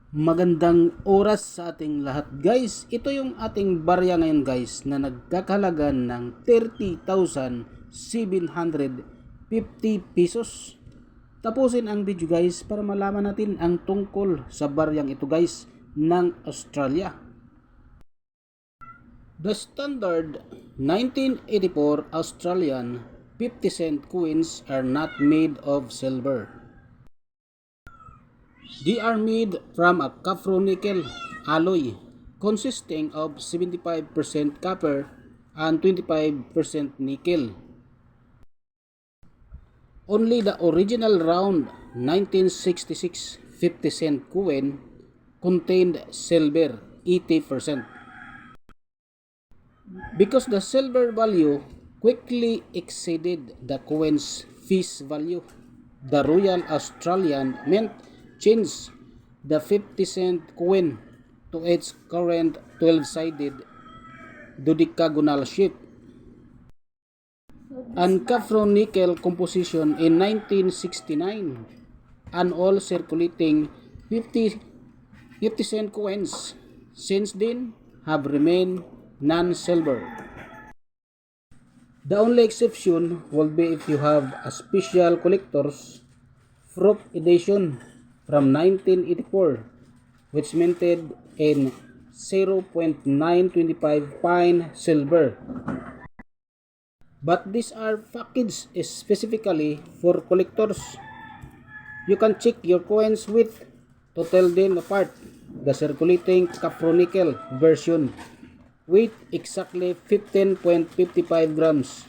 Magandang oras sa ating lahat guys. Ito yung ating barya ngayon guys na nagkakahalaga ng 30,750 pesos. Tapusin ang video guys para malaman natin ang tungkol sa baryang ito guys ng Australia. The standard 1984 Australian 50 cent coins are not made of silver. They are made from a copper-nickel alloy consisting of 75% copper and 25% nickel. Only the original round 1966 50 cent coin contained silver 80%. Because the silver value quickly exceeded the coin's face value, the Royal Australian Mint changed the 50 cent coin to its current 12-sided dodecagonal shape and copper-nickel composition in 1969, and all circulating 50 cent coins since then have remained non-silver. The only exception will be if you have a special collector's proof edition from 1984 which minted in 0.925 fine silver. But these are packaged specifically for collectors. You can check your coins with to tell them apart. The circulating copper-nickel version weight exactly 15.55 grams.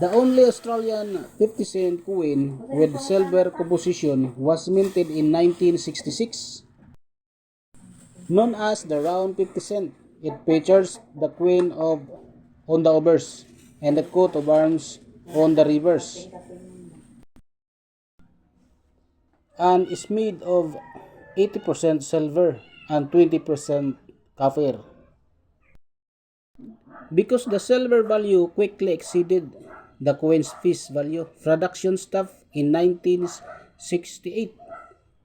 The only Australian 50 cent coin with silver composition was minted in 1966. Known as the round 50 cent, it features the queen on the obverse and the coat of arms on the reverse, and is made of 80% silver and 20% copper. Because the silver value quickly exceeded the coin's face value, production staff in 1968,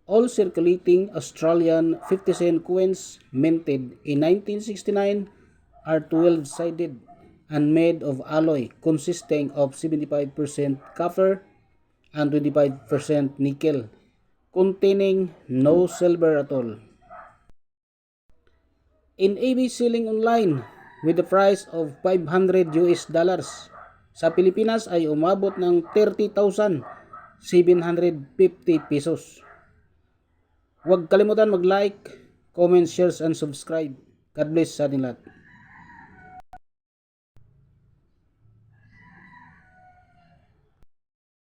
all circulating Australian 50 cent coins minted in 1969 are 12-sided and made of alloy consisting of 75% copper and 25% nickel, containing no silver at all. In AB selling online with the price of $500 sa Pilipinas ay umabot ng 30,750 pesos. Huwag kalimutan mag-like, comment, share and subscribe. God bless sa ating lahat.